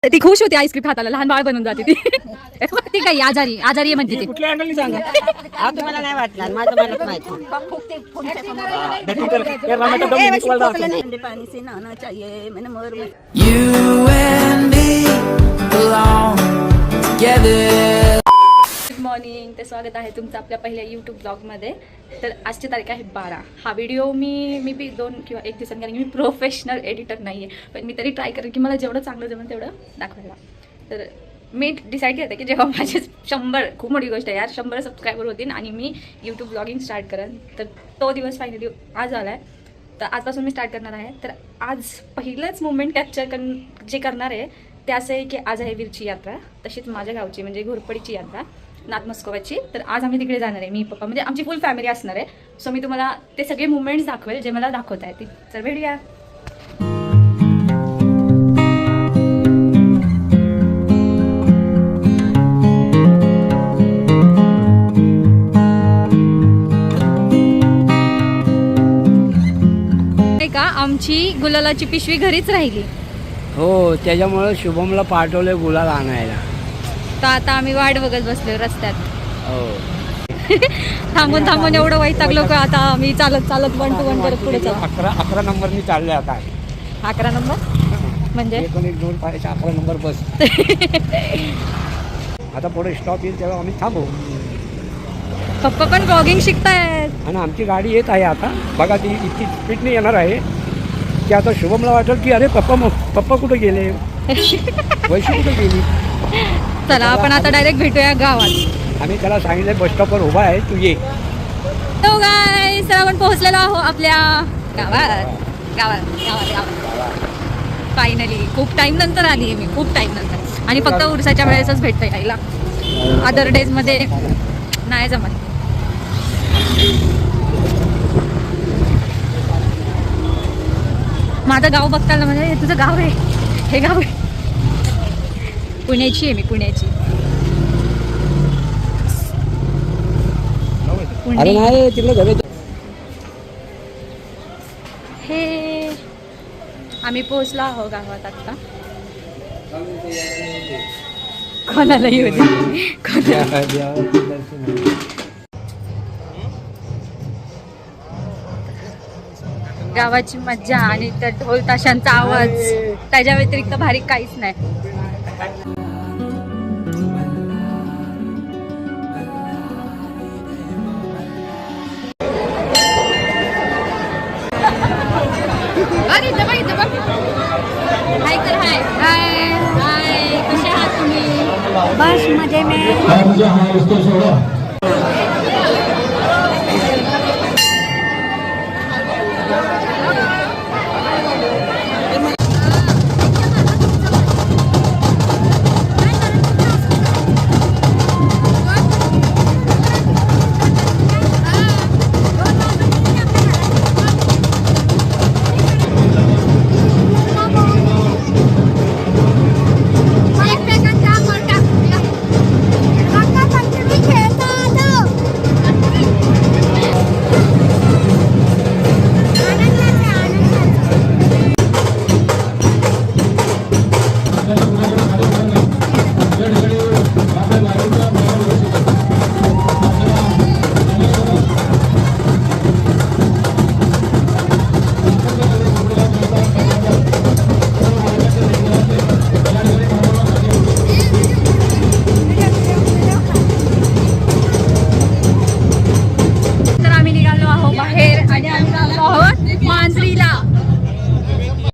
ती खुश होती आईस्क्रीम खाताना, लहान बाळ बनून जाते ती. ती काही आजारी आजारी म्हणते ती. कुठल्या अँगलनी सांगा. तुम्हाला नाही वाटणार, माझं मलाच माहिती. पाणी से नहाना चाहिए मैंने मर में. You and me belong together. Good morning, ते स्वागत आहे तुमचं आपल्या पहिल्या यूट्यूब ब्लॉगमध्ये. तर आजची तारीख आहे 12. हा व्हिडिओ मी बी 2 किंवा 1 दिवसांनी, कारण की मी प्रोफेशनल एडिटर नाही आहे, पण मी तरी ट्राय करेन की मला जेवढं चांगलं जमेल तेवढं दाखवायला. तर मी डिसाईड केलं की जेव्हा माझे 100, खूप मोठी गोष्ट आहे यार, 100 सबस्क्रायबर होतील आणि मी यूट्यूब ब्लॉगिंग स्टार्ट करेन, तर तो दिवस फायनली आज आला आहे. तर आजपासून मी स्टार्ट करणार आहे. तर आज पहिलंच मुवमेंट कॅप्चर जे करणार आहे ते असं आहे की आज आहे वीरची यात्रा, तशीच माझ्या गावची म्हणजे घोरपडीची यात्रा, नाथमस्कोबाची. तर आज आम्ही तिकडे जाणार आहे, मी पप्पा, म्हणजे आमची फुल फॅमिली असणार आहे. सो मी तुम्हाला ते सगळे मुवमेंट्स दाखवेल जे मला दाखवता येतील. तर भेटूया. का आमची गुलालाची पिशवी घरीच राहिली. हो, त्याच्यामुळे शुभमला पाठवले गुलाल आणायला. तर आता आम्ही वाट बघत बसलो रस्त्यात. हो. थांबून थांबून एवढं वैतागलो का आता आम्ही चालत चालत 1 to 1 करत पुढे चाललो. 11 नंबरनी चालले आता. 11 नंबर म्हणजे 1 1 2 5 11 नंबर बस. आता पुढे स्टॉप येईल तेव्हा आम्ही थांबू. पप्पा पण ब्लॉगिंग शिकतायत आणि आमची गाडी येत आहे आता. बघा ती इतकी स्पीडने येणार आहे की आता शुभमला वाटेल की अरे पप्पा कुठे गेले, वैशी कुठे गेली. चला आपण आता डायरेक्ट भेटूया गावात. आम्ही त्याला सांगितलं बस स्टॉपवर उभा आहे, तू ये. तो गाईस, तर आपण पोहोचलेलो आहो आपल्या गावात गावात गावात गावात फायनली. खूप टाइम नंतर आली आहे मी, खूप टाइम नंतर. आणि फक्त उरसाच्या वेळेसच भेटता यायला, अदर डेजमध्ये नाही जमत. माझं गाव बघताना म्हणजे हे तुझं गाव आहे, हे गाव आहे. पुण्याची आहे मी, पुण्याची. अरे नाही तिकडे घरी. हे आम्ही पोहोचलो आहो गावात आता. कोणाला येऊ दे. गावाची मज्जा आणि त्या ढोल ताशांचा आवाज, त्याच्या व्यतिरिक्त भारी काहीच नाही. हाय कर, हाय हाय हाय, कसे आहात तुम्ही? बस मजे में.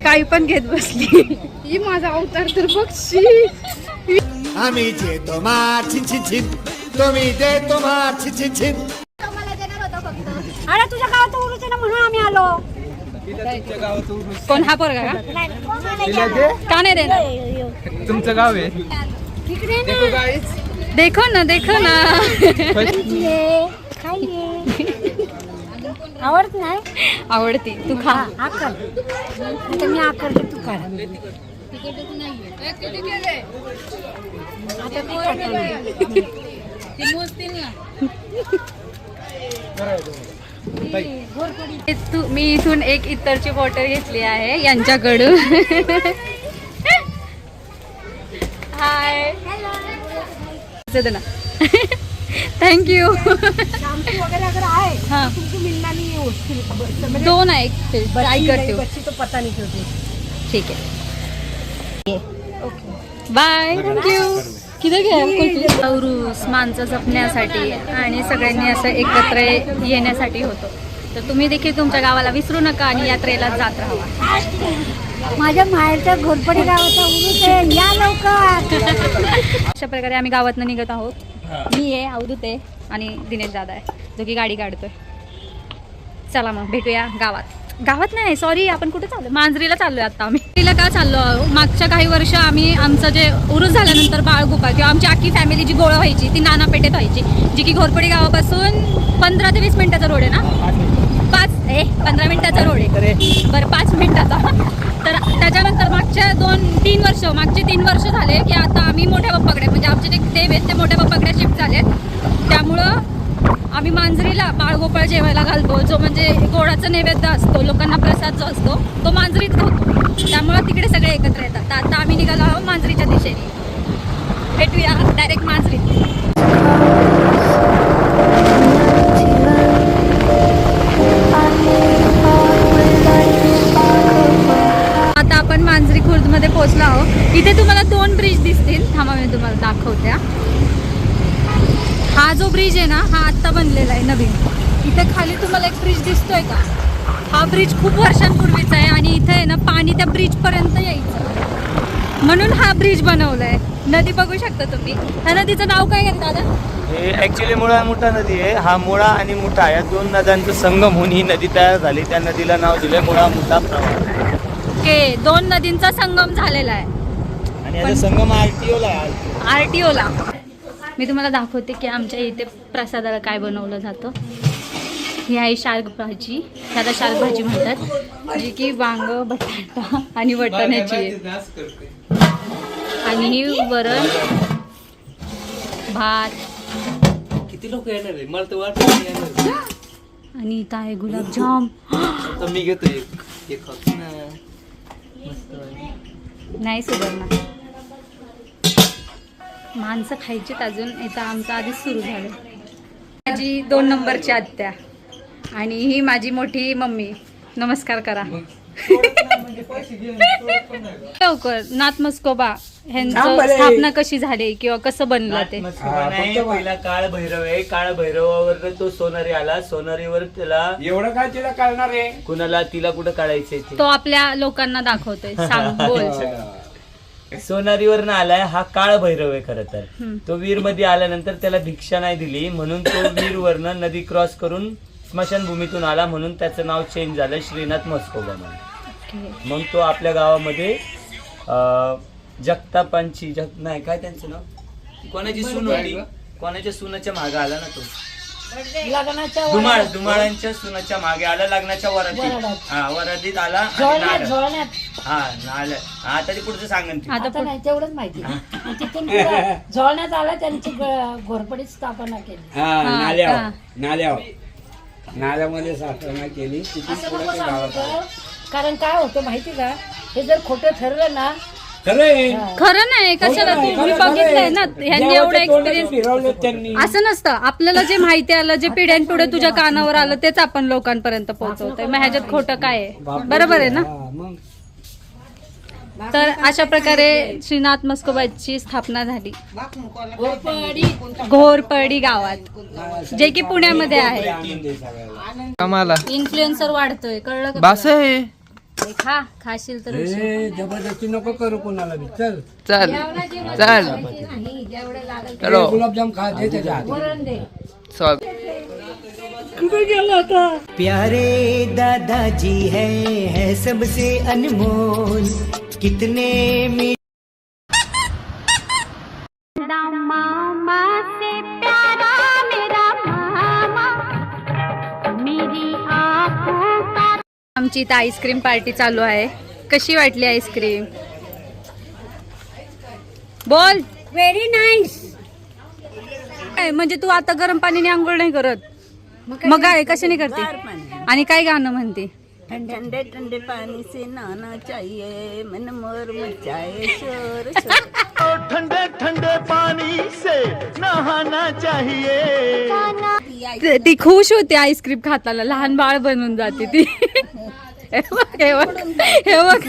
काही पण घेत बसली. ही माझा अवतार तर बघशी. आम्ही देतो मार छिन छिन छिन, तुम्ही देतो मार छिन छिन छिन. अरे तुझ्या गावात उरूच आहे ना म्हणून आम्ही आलो. कोण हा पोरगा का? का नाही देणार? तुमचं गाव आहे. देखो ना, देखो ना. आवडत नाही? आवडती, तू खा. आकर मी आकर तू खा. मी इथून एक इतरची बॉटल घेतली आहे यांच्याकडून. पैसे देना थँक्यू शैम्पू वगैरह अगर आए हाँ तुमको मिलना नहीं है उसकी 2 ना 1 ट्राई करते हो बच्ची तो पता नहीं क्यों थी। ठीक आहे बाय थँक्यू किती घ्या उरूस माणसं जपण्यासाठी आणि सगळ्यांनी असं एकत्र येण्यासाठी होतो. तर तुम्ही देखील तुमच्या गावाला विसरू नका आणि यात्रेला जात राहा. माझ्या माहेरच्या घोरपडी गावाचा उरूस आहे, या लवकर. अशा प्रकारे आम्ही गावातनं निघत आहोत. मी आहे, अवधूत आहे आणि दिनेश दादा आहे जो की गाडी काढतोय. चला मग भेटूया गावात नाही सॉरी आपण कुठे चाललो मांजरीला चाललोय आता आम्ही. तिला का चाललो आहोत मागच्या काही वर्ष आम्ही आमचं जे उरूस झाल्यानंतर बाळगोपाळ किंवा आमची अख्खी फॅमिली जी गोळा व्हायची ती नाना पेठेत व्हायची जी की घोरपडी गावापासून 15 ते 20 मिनिटाचा रोड आहे ना 15 मिनिटाचा रोड आहे बरं 5 मिनिटाचा. तर त्याच्यानंतर मागचे 3 वर्ष झाले की आता आम्ही मोठ्या बाप्पाकडे म्हणजे आमचे जे देव आहेत ते मोठ्या बाप्पाकडे शिफ्ट झाले. त्यामुळं आम्ही मांजरीला बाळगोपाळ जेवायला घालतो जो म्हणजे गोडाचा नैवेद्य असतो लोकांना प्रसाद जो असतो तो मांजरीत होतो. त्यामुळं तिकडे सगळे एकत्र येतात. तर आता आम्ही निघालो आहोत मांजरीच्या दिशेने. भेटूया डायरेक्ट मांजरीत. आता आपण मांजरी खुर्दमध्ये पोहोचलो आहोत. इथे तुम्हाला 2 ब्रिज दिसतील थांबा मी तुम्हाला दाखवत्या. हा जो ब्रिज आहे ना हा आत्ता बनलेला आहे नवीन. इथे खाली तुम्हाला एक ब्रिज दिसतोय का हा ब्रिज खूप वर्षांपूर्वीचा आहे आणि इथे आहे ना पाणी त्या ब्रिजपर्यंत यायचं म्हणून हा ब्रिज बनवलाय. नदी बघू शकता तुम्ही. ह्या नदीचं नाव काय आहे दादा? हे ॲक्च्युली मुळा मुठा नदी आहे. हा मुळा आणि मुठा या 2 नद्यांचं संगम होऊन ही नदी तयार झाली. त्या नदीला नाव दिलंय मुळा मुठा प्रवाह. ओके 2 नदींचा संगम झालेला आहे आणि याचा संगम आरटीओला आहे. RTOला. मी तुम्हाला दाखवते की आमच्या इथे प्रसादाला काय बनवलं जातं. ही आहे शार्क भाजी त्याला शार्क भाजी म्हणतात जी की वांग बटाटा आणि वाटाण्याची आहे. आणि ही वरण भात किती लोक येणार आहे मला तर वाटत. आणि इथं आहे गुलाबजाम. आता मी घेतो एक नाही सुधारणा माणसं खायचीत अजून. इथं आमचं आधीच सुरू झालं. माझी 2 नंबरची आत्या आणि ही माझी मोठी मम्मी. नमस्कार करा लवकर. नाथमस्कोबा ह्यांचं स्थापना कशी झाली किंवा कसं बनलं ते. पहिला काळ भैरव आहे. काळ भैरवावर तो सोनारी आला. सोनारीवर त्याला एवढं काय तिला कळणार आहे कुणाला तिला कुठं काढायचंय ते तो आपल्या लोकांना दाखवतोय. सांग बोल. सोनारीवरनं आलाय. हा काळ भैरव आहे खरं तर. तो वीर मध्ये आल्यानंतर त्याला भिक्षा नाही दिली म्हणून तो वीर वरनं नदी क्रॉस करून स्मशानभूमीतून आला म्हणून त्याचं नाव चेंज झालं श्रीनाथ मस्कोबा म्हणून. मग तो आपल्या गावामध्ये जगतापांची नाही काय त्यांचं नाव कोणाची सून होती कोणाच्या सुनाच्या मागे आला ना तो दुमाळांच्या सुनाच्या मागे आला लग्नाच्या वरातीत. हा वरातीत आला. हा नाल्या आता ते पुढचं सांगन ते. आता नाही तेवढंच माहिती. तिथून झोळण्यात आला त्यांची घोरपडीत स्थापना केली. नाल्यामध्ये स्थापना केली. असं नको सांगू गं. कारण काय होतं माहिती का हे जर खोटं ठरलं ना खरं नाही कशाला. तुम्ही बघितलंय ना ह्यांनी एवढा एक्सपिरियन्स. असं नसतं. आपल्याला जे माहिती आलं जे पिढ्यानपिढ्या तुझ्या कानावर आलं तेच आपण लोकांपर्यंत पोहोचवतोय. मग ह्याच्यात खोटं काय आहे. बरोबर आहे ना. तर अशा प्रकारे श्रीनाथ मस्कोबाची स्थापना झाली घोरपडी गावात जे की पुण्यामध्ये आहे. इन्फ्लुएन्सर वाढतोय कळलं का? बस आहे खाशील तर जबरदस्ती नको करू कोणाला बी. चल चल चल चलो गुलाबजाम खा दे त्याच्या हाती. चल प्यारे दादाजी है सबसे अनमोल कितने में मामा से प्यारा मेरा मामा मेरी आंखों का. आमची इथं आईस्क्रीम पार्टी चालू आहे. कशी वाटली आईस्क्रीम बोल. Very nice. म्हणजे तू आता गरम पाणीने आंघोळ नाही करत मग काय कशाने करते आणि काय गाणं म्हणते? ठंडे ठंडे पानी से नहाना चाहिए मन मोर मचाए शोर शोर. ठंडे ठंडे पानी से जाना चाहिए ती खुश होते आईस्क्रीम खाताना, लहान बाळ बनून जाते ती. हे बघ, हे बघ, हे बघ.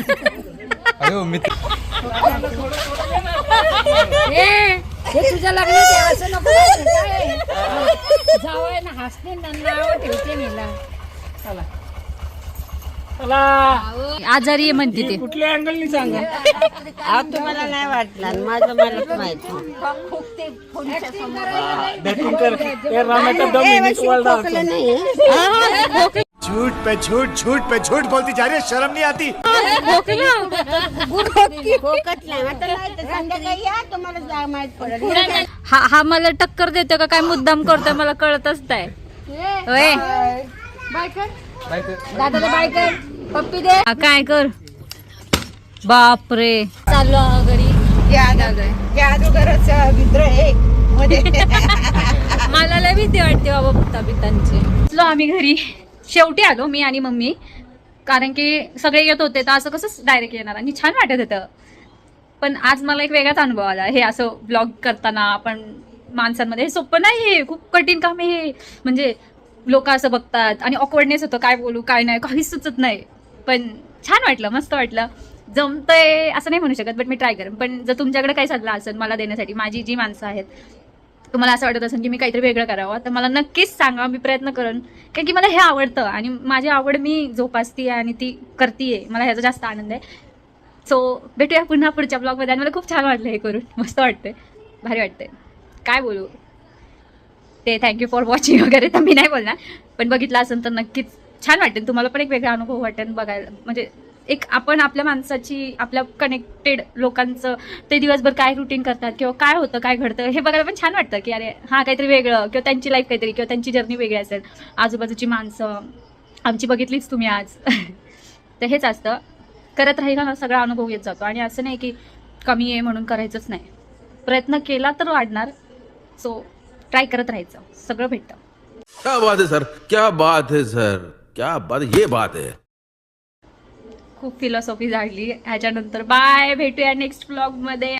हे तुझ्या लग्नात आहे, असं नको बोलू, काय? जावई ना हसते ना, नाव ठेवते नीला. चला चला. आजारी आहे म्हणते ते. कुठल्या अँगलनी सांगा. तुम्हाला नाही वाटलं, माझं मलाच माहिती. झूठ पे झूठ, झूठ पे झूठ बोलती जा रही है, शर्म नहीं आती. फोकत नाही आता नाही तर संध्याकाळी या, तुम्हाला जा माहित पडेल. हा मला टक्कर देतो का काय मुद्दाम करतोय मला कळतच नाही. होय. दादाला बाय कर, पप्पी दे. काय कर. बापरे, चाललो घरी. मला लय भीती वाटते बाबा भूताबितांची. चलो आम्ही घरी शेवटी आलो, मी आणि मम्मी, कारण की सगळे येत होते तर असं कसं डायरेक्ट येणार, आणि छान वाटत होतं. पण आज मला एक वेगळाच अनुभव आला. हे असं ब्लॉग करताना आपण माणसांमध्ये, हे सोपं नाही, हे खूप कठीण काम आहे हे. म्हणजे लोक असं बघतात आणि ऑकवर्डनेस होतं, काय बोलू काय नाही, काहीच सुचत नाही. पण छान वाटलं, मस्त वाटलं. जमतंय असं नाही म्हणू शकत, बट मी ट्राय करेन. पण जर तुमच्याकडे काही सल्ला असेल मला देण्यासाठी, माझी जी माणसं आहेत, तुम्हाला असं वाटत असेल की मी काहीतरी वेगळं करावं, तर मला नक्कीच सांगा, मी प्रयत्न करेन. कारण की मला हे आवडतं आणि माझी आवड मी जोपासते आणि ती करते, मला ह्याचा जास्त आनंद आहे. सो भेटूया पुन्हा पुढच्या ब्लॉगमध्ये. आणि मला खूप छान वाटलं हे करून, मस्त वाटतंय, भारी वाटतंय, काय बोलू. ते थँक्यू फॉर वॉचिंग वगैरे तर मी नाही बोलणार, पण बघितलं असेल तर नक्कीच छान वाटेल तुम्हाला पण, एक वेगळा अनुभव वाटेल बघायला. म्हणजे एक आपण आपल्या माणसाची, आपल्या कनेक्टेड लोकांचं ते दिवसभर काय रुटीन करतात किंवा काय होतं काय घडतं हे बघायला पण छान वाटतं की अरे हां काहीतरी वेगळं, किंवा त्यांची लाईफ काहीतरी, किंवा त्यांची जर्नी वेगळी असेल. आजूबाजूची माणसं आमची बघितलीच तुम्ही आज. तर हेच असतं, करत राहिला ना सगळा अनुभव येत जातो. आणि असं नाही की कमी आहे म्हणून करायचंच नाही, प्रयत्न केला तर वाढणार. सो ट्राय करत राहायचं, सगळं भेटतं. क्या बात है सर, क्या बात है सर, क्या बात, ये बात है. खूप फिलॉसॉफी झाली ह्याच्यानंतर. बाय, भेटूया नेक्स्ट ब्लॉगमध्ये.